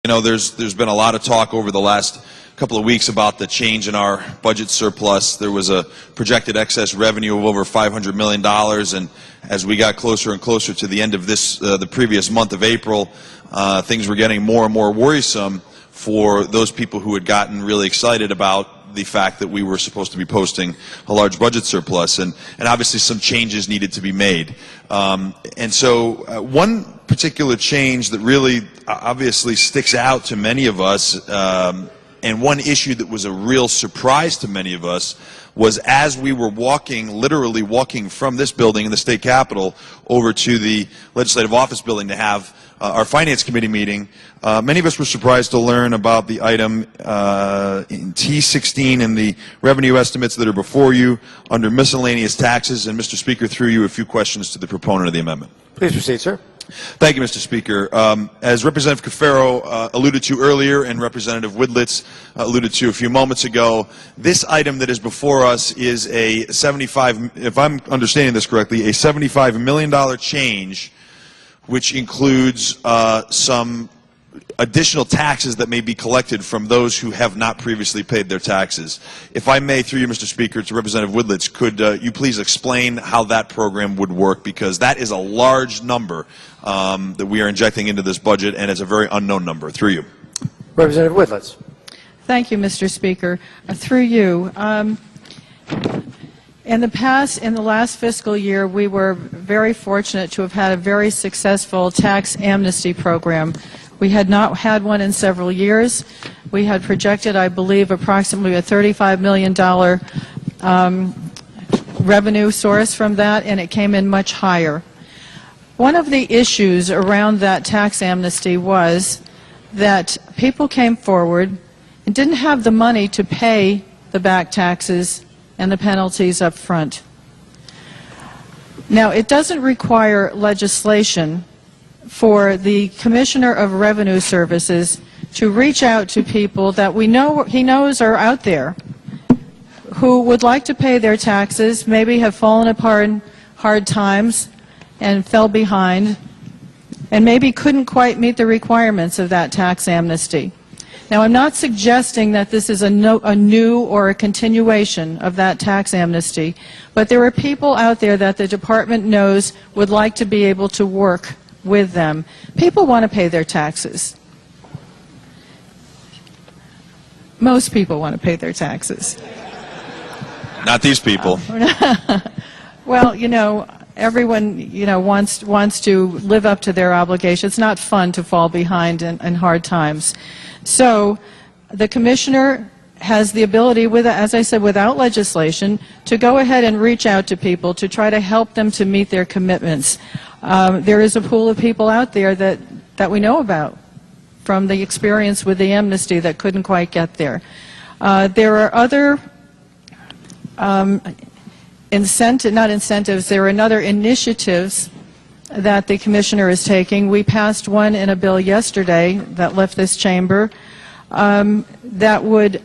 You know, there's been a lot of talk over the last couple of weeks about the change in our budget surplus. There was a projected excess revenue of over $500 million, and as we got closer and closer to the end of this, the previous month of April, things were getting more and more worrisome for those people who had gotten really excited about the fact that we were supposed to be posting a large budget surplus, and obviously some changes needed to be made. And so one particular change that really obviously sticks out to many of us, and one issue that was a real surprise to many of us, was as we were walking, literally walking from this building in the state capitol over to the legislative office building to have our finance committee meeting, many of us were surprised to learn about the item in T16 and the revenue estimates that are before you under miscellaneous taxes. And Mr. Speaker, through you, a few questions to the proponent of the amendment. Please proceed, sir. Thank you, Mr. Speaker. As Representative Cafaro alluded to earlier and Representative Widlitz alluded to a few moments ago, this item that is before us is a if I'm understanding this correctly, a $75 million change, which includes some additional taxes that may be collected from those who have not previously paid their taxes. If I may, through you, Mr. Speaker, to Representative Widlitz, could you please explain how that program would work, because that is a large number that we are injecting into this budget, and it's a very unknown number. Through you. Representative Widlitz. Thank you, Mr. Speaker. Through you. In the last fiscal year, we were very fortunate to have had a very successful tax amnesty program. We had not had one in several years. We had projected, I believe, approximately a $35 million revenue source from that, and it came in much higher. One of the issues around that tax amnesty was that people came forward and didn't have the money to pay the back taxes and the penalties up front. Now, it doesn't require legislation for the Commissioner of Revenue Services to reach out to people that he knows are out there who would like to pay their taxes, maybe have fallen apart in hard times and fell behind, and maybe couldn't quite meet the requirements of that tax amnesty. Now, I'm not suggesting that this is a new or a continuation of that tax amnesty, but there are people out there that the department knows would like to be able to work with them. People want to pay their taxes. Most people want to pay their taxes. Not these people. Well, you know, everyone, you know, wants to live up to their obligation. It's not fun to fall behind in hard times. So the Commissioner has the ability, as I said, without legislation, to go ahead and reach out to people to try to help them to meet their commitments. There is a pool of people out there that we know about from the experience with the amnesty that couldn't quite get there. There are other there are other initiatives that the Commissioner is taking. We passed one in a bill yesterday that left this chamber that would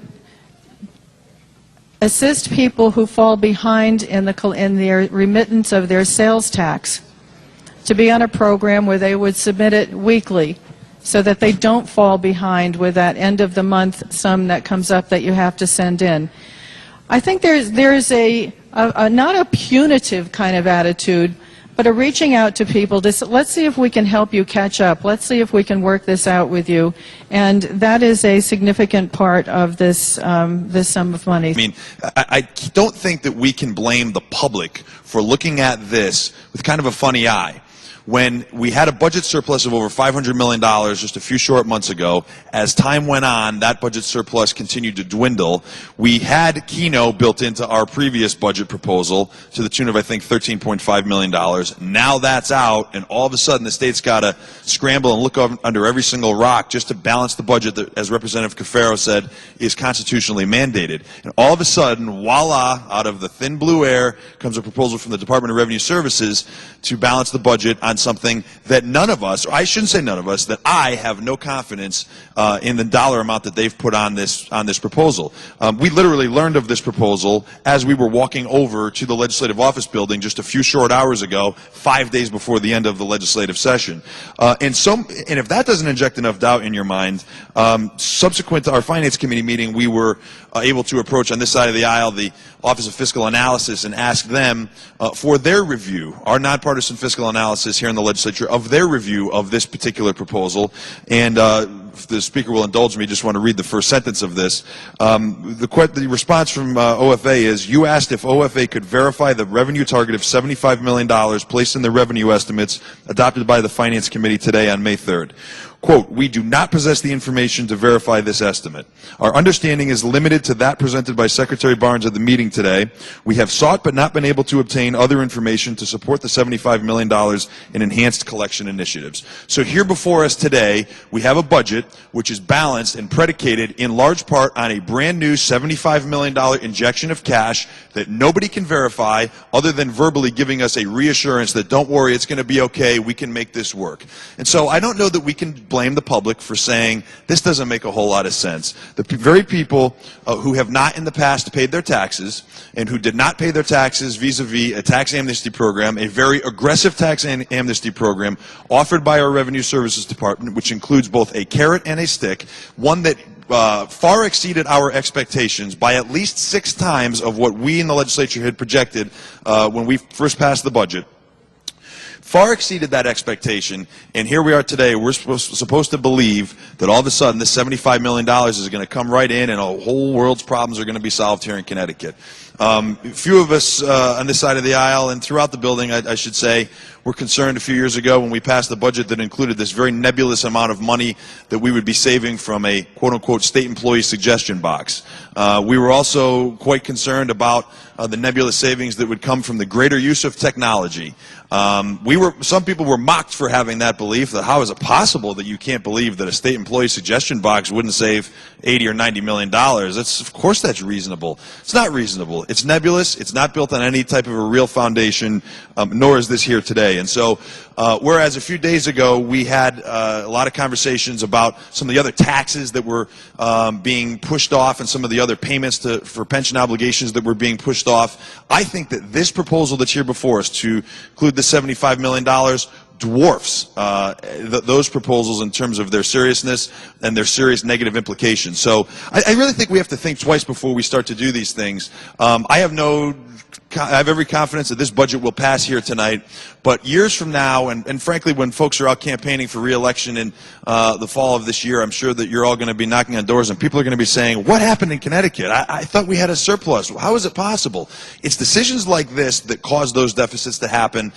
assist people who fall behind in their remittance of their sales tax to be on a program where they would submit it weekly so that they don't fall behind with that end of the month sum that comes up that you have to send in. I think there's not a punitive kind of attitude, but a reaching out to people to say, let's see if we can help you catch up. Let's see if we can work this out with you. And that is a significant part of this, this sum of money. I mean, I don't think that we can blame the public for looking at this with kind of a funny eye. When we had a budget surplus of over $500 million just a few short months ago, as time went on, that budget surplus continued to dwindle. We had Keno built into our previous budget proposal to the tune of, I think, $13.5 million. Now that's out, and all of a sudden the state's got to scramble and look under every single rock just to balance the budget that, as Representative Cafaro said, is constitutionally mandated. And all of a sudden, voila, out of the thin blue air comes a proposal from the Department of Revenue Services to balance the budget on on something that none of us, or I shouldn't say none of us, that I have no confidence in the dollar amount that they've put on this proposal. We literally learned of this proposal as we were walking over to the Legislative Office building just a few short hours ago, 5 days before the end of the legislative session. And if that doesn't inject enough doubt in your mind, subsequent to our Finance Committee meeting, we were able to approach on this side of the aisle the Office of Fiscal Analysis and ask them for their review, our nonpartisan fiscal analysis here in the legislature, of their review of this particular proposal. And if the Speaker will indulge me, just want to read the first sentence of this. The response from OFA is, you asked if OFA could verify the revenue target of $75 million placed in the revenue estimates adopted by the Finance Committee today on May 3rd. Quote, we do not possess the information to verify this estimate. Our understanding is limited to that presented by Secretary Barnes at the meeting today. We have sought but not been able to obtain other information to support the $75 million in enhanced collection initiatives. So here before us today, we have a budget which is balanced and predicated in large part on a brand new $75 million injection of cash that nobody can verify other than verbally giving us a reassurance that don't worry, it's going to be okay, we can make this work. And so I don't know that we can blame the public for saying this doesn't make a whole lot of sense. The very people who have not in the past paid their taxes and who did not pay their taxes vis-a-vis a tax amnesty program, a very aggressive tax amnesty program offered by our Revenue Services Department, which includes both a carrot and a stick, one that far exceeded our expectations by at least 6 times of what we in the legislature had projected when we first passed the budget. Far exceeded that expectation, and here we are today. We're supposed to believe that all of a sudden this $75 million is going to come right in and a whole world's problems are going to be solved here in Connecticut. A few of us on this side of the aisle and throughout the building, I should say, were concerned a few years ago when we passed the budget that included this very nebulous amount of money that we would be saving from a quote-unquote state employee suggestion box. We were also quite concerned about the nebulous savings that would come from the greater use of technology. Some people were mocked for having that belief, that how is it possible that you can't believe that a state employee suggestion box wouldn't save $80 or $90 million? Of course that's reasonable. It's not reasonable. It's nebulous. It's not built on any type of a real foundation, nor is this here today. And so, whereas a few days ago we had a lot of conversations about some of the other taxes that were being pushed off and some of the other payments for pension obligations that were being pushed off, I think that this proposal that's here before us to include the $75 million dwarfs those proposals in terms of their seriousness and their serious negative implications. So I really think we have to think twice before we start to do these things. I have every confidence that this budget will pass here tonight, but years from now, and frankly when folks are out campaigning for re-election in the fall of this year, I'm sure that you're all going to be knocking on doors and people are going to be saying, what happened in Connecticut? I thought we had a surplus. How is it possible? It's decisions like this that cause those deficits to happen.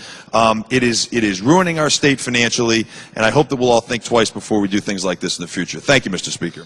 It is ruining our state financially, and I hope that we'll all think twice before we do things like this in the future. Thank you, Mr. Speaker.